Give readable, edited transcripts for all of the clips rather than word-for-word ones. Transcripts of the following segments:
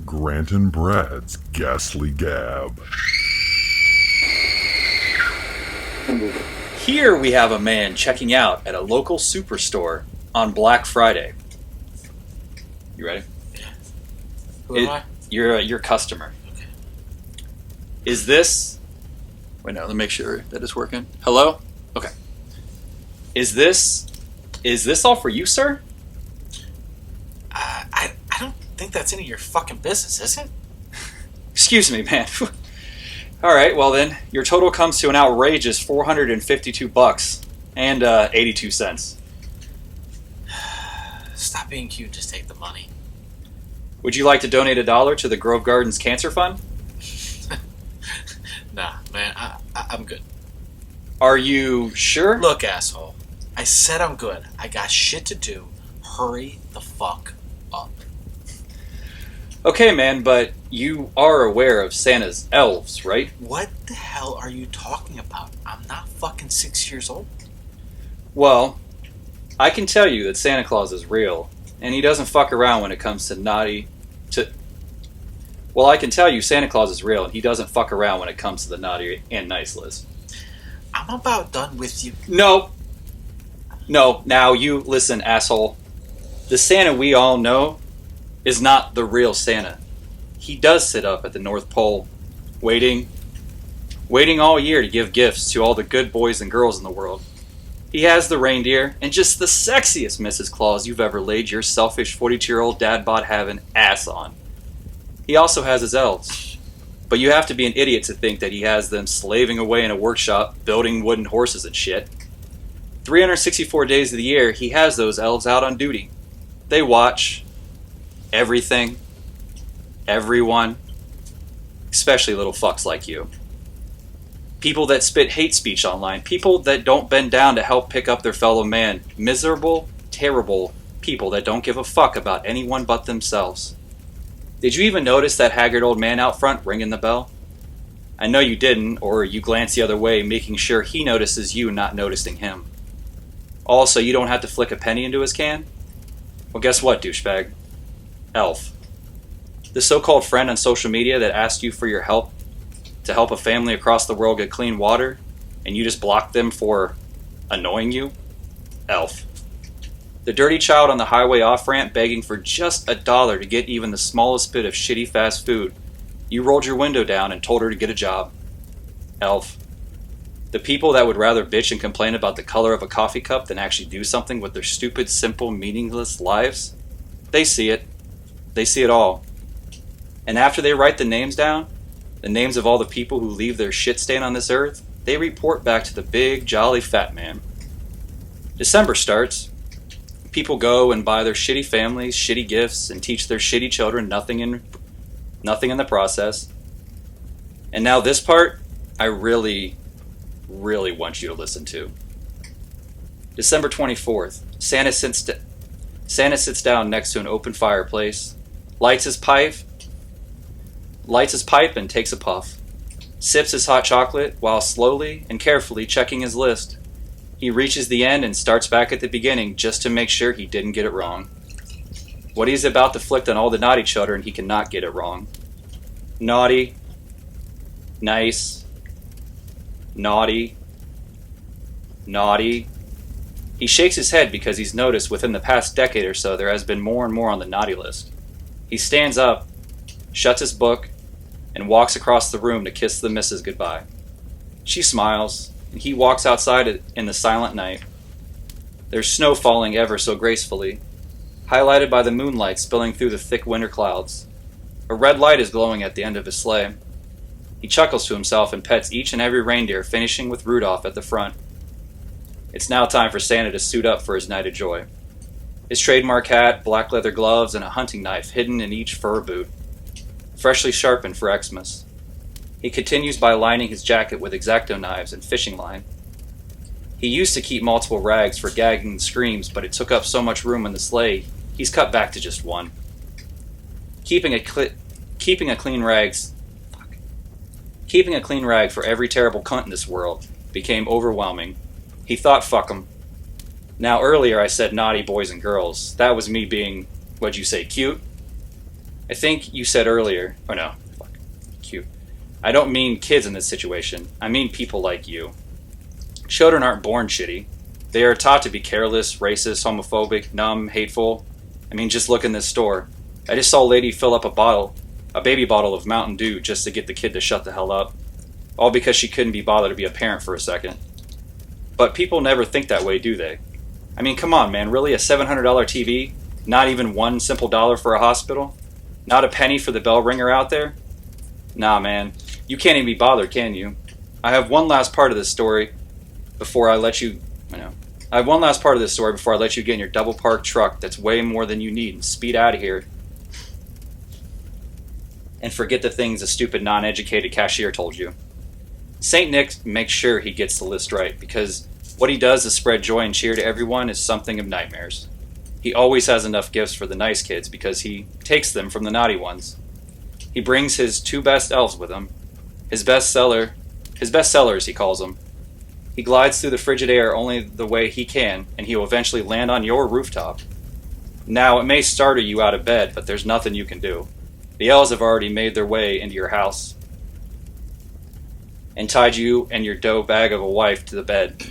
Grant and Brad's Ghastly Gab. Here we have a man checking out at a local superstore on Black Friday. You ready? Yeah. Who am I? You're your customer. Okay. Is this... Wait, no, let me make sure that it's working. Hello? Okay. Is this all for you, sir? I don't think that's any of your fucking business, is it? Excuse me, man. Alright, well then, your total comes to an outrageous $452 and 82 cents. Stop being cute, just take the money. Would you like to donate $1 to the Grove Gardens Cancer Fund? Nah, man, I'm good. Are you sure? Look, asshole, I said I'm good. I got shit to do. Hurry the fuck up. Okay, man, but you are aware of Santa's elves, right? What the hell are you talking about? I'm not fucking 6 years old. Well, I can tell you that Santa Claus is real, and he doesn't fuck around when it comes to Well, I can tell you Santa Claus is real, and he doesn't fuck around when it comes to the naughty and nice list. I'm about done with you. No, now you listen, asshole. The Santa we all know is not the real Santa. He does sit up at the North Pole, waiting all year to give gifts to all the good boys and girls in the world. He has the reindeer and just the sexiest Mrs. Claus you've ever laid your selfish 42-year-old dad-bod having ass on. He also has his elves, but you have to be an idiot to think that he has them slaving away in a workshop building wooden horses and shit. 364 days of the year, he has those elves out on duty. They watch everything, everyone, especially little fucks like you. People that spit hate speech online, people that don't bend down to help pick up their fellow man, miserable, terrible people that don't give a fuck about anyone but themselves. Did you even notice that haggard old man out front ringing the bell? I know you didn't, or you glance the other way, making sure he notices you not noticing him. Also, you don't have to flick a penny into his can? Well, guess what, douchebag? Elf. The so-called friend on social media that asked you for your help to help a family across the world get clean water, and you just blocked them for annoying you? Elf. The dirty child on the highway off-ramp begging for just $1 to get even the smallest bit of shitty fast food. You rolled your window down and told her to get a job. Elf. The people that would rather bitch and complain about the color of a coffee cup than actually do something with their stupid, simple, meaningless lives, they see it. They see it all. And after they write the names down, the names of all the people who leave their shit stain on this earth, they report back to the big, jolly fat man. December starts. People go and buy their shitty families shitty gifts and teach their shitty children nothing in the process. And now this part, I really want you to listen to. December 24th, Santa sits down next to an open fireplace, lights his pipe and takes a puff, sips his hot chocolate while slowly and carefully checking his list. He reaches the end and starts back at the beginning just to make sure he didn't get it wrong. What he's about to flick on all the naughty children, he cannot get it wrong. Naughty, nice, naughty, naughty. He shakes his head because he's noticed within the past decade or so there has been more and more on the naughty list. He stands up, shuts his book, and walks across the room to kiss the missus goodbye. She smiles, and he walks outside in the silent night. There's snow falling ever so gracefully, highlighted by the moonlight spilling through the thick winter clouds. A red light is glowing at the end of his sleigh. He chuckles to himself and pets each and every reindeer, finishing with Rudolph at the front. It's now time for Santa to suit up for his night of joy. His trademark hat, black leather gloves, and a hunting knife hidden in each fur boot, freshly sharpened for Xmas. He continues by lining his jacket with X-Acto knives and fishing line. He used to keep multiple rags for gagging and screams, but it took up so much room in the sleigh, he's cut back to just one. Keeping a clean rag for every terrible cunt in this world became overwhelming. He thought, fuck 'em. Now earlier I said naughty boys and girls. That was me being What'd you say, cute? I think you said earlier, oh no, fuck, cute. I don't mean kids in this situation. I mean people like you. Children aren't born shitty. They are taught to be careless, racist, homophobic, numb, hateful. I mean, just look in this store. I just saw a lady fill up a baby bottle of Mountain Dew just to get the kid to shut the hell up. All because she couldn't be bothered to be a parent for a second. But people never think that way, do they? I mean, come on, man, really? A $700 TV? Not even one simple dollar for a hospital? Not a penny for the bell ringer out there? Nah, man. You can't even be bothered, can you? I have one last part of this story before I let you... I have one last part of this story before I let you get in your double-parked truck that's way more than you need and speed out of here. And forget the things a stupid, non-educated cashier told you. St. Nick makes sure he gets the list right, because what he does to spread joy and cheer to everyone is something of nightmares. He always has enough gifts for the nice kids because he takes them from the naughty ones. He brings his two best elves with him. His bestsellers, he calls them. He glides through the frigid air only the way he can, and he will eventually land on your rooftop. Now, it may startle you out of bed, but there's nothing you can do. The elves have already made their way into your house and tied you and your dough bag of a wife to the bed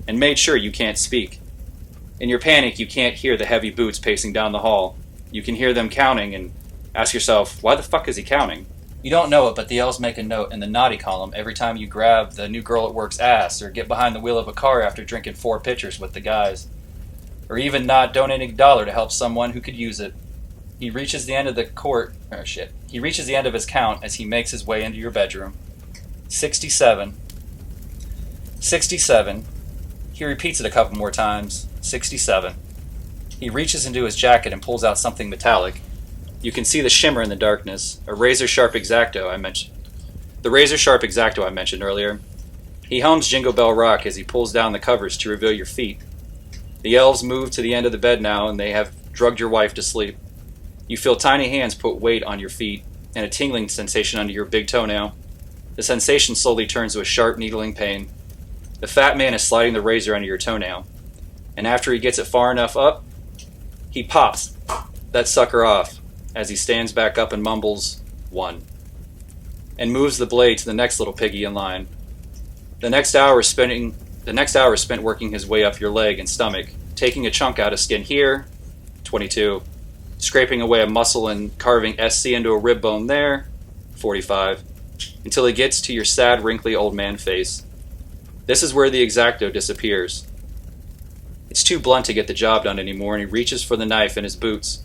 and made sure you can't speak. In your panic, you can't hear the heavy boots pacing down the hall. You can hear them counting and ask yourself, why the fuck is he counting? You don't know it, but the elves make a note in the naughty column every time you grab the new girl at work's ass or get behind the wheel of a car after drinking 4 pitchers with the guys. Or even not donating $1 to help someone who could use it. He reaches the end of He reaches the end of his count as he makes his way into your bedroom. 67. 67. He repeats it a couple more times. 67. He reaches into his jacket and pulls out something metallic. You can see the shimmer in the darkness. A razor-sharp X-Acto I mentioned. The razor-sharp X-Acto I mentioned earlier. He hums Jingle Bell Rock as he pulls down the covers to reveal your feet. The elves move to the end of the bed now, and they have drugged your wife to sleep. You feel tiny hands put weight on your feet, and a tingling sensation under your big toenail. The sensation slowly turns to a sharp, needling pain. The fat man is sliding the razor under your toenail, and after he gets it far enough up, he pops that sucker off as he stands back up and mumbles, 1, and moves the blade to the next little piggy in line. The next hour is spent working his way up your leg and stomach, taking a chunk out of skin here, 22, scraping away a muscle and carving SC into a rib bone there, 45, until he gets to your sad, wrinkly old man face. This is where the X-Acto disappears. It's too blunt to get the job done anymore, and he reaches for the knife in his boots.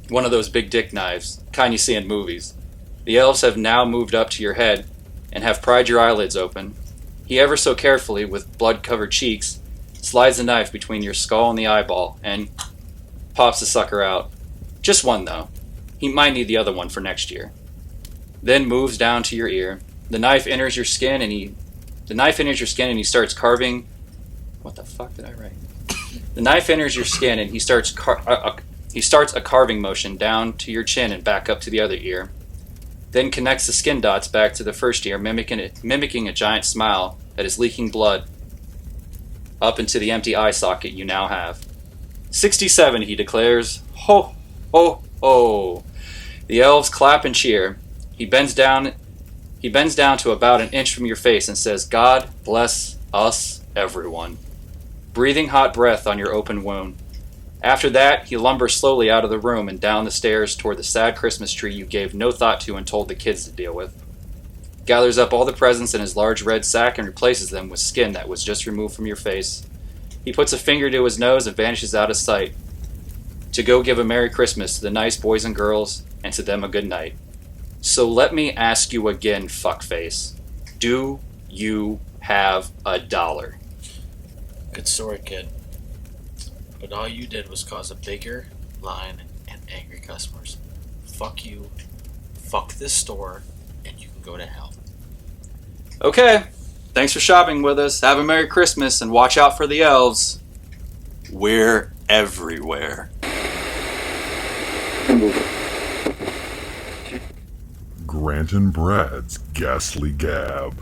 One of those big dick knives, kind you see in movies. The elves have now moved up to your head and have pried your eyelids open. He ever so carefully, with blood-covered cheeks, slides the knife between your skull and the eyeball and pops the sucker out. Just one, though. He might need the other one for next year. Then moves down to your ear. The knife enters your skin and he starts carving. What the fuck did I write? The knife enters your skin and he starts a carving motion down to your chin and back up to the other ear. Then connects the skin dots back to the first ear, mimicking a giant smile that is leaking blood up into the empty eye socket you now have. 67, he declares. Ho, ho, ho. The elves clap and cheer. He bends down to about an inch from your face and says, God bless us, everyone. Breathing hot breath on your open wound. After that, he lumbers slowly out of the room and down the stairs toward the sad Christmas tree you gave no thought to and told the kids to deal with. Gathers up all the presents in his large red sack and replaces them with skin that was just removed from your face. He puts a finger to his nose and vanishes out of sight to go give a Merry Christmas to the nice boys and girls and to them a good night. So let me ask you again, fuckface. Do you have $1? Good story, kid. But all you did was cause a bigger line and angry customers. Fuck you. Fuck this store, and you can go to hell. Okay. Thanks for shopping with us. Have a Merry Christmas and watch out for the elves. We're everywhere. Grant and Brad's Ghastly Gab.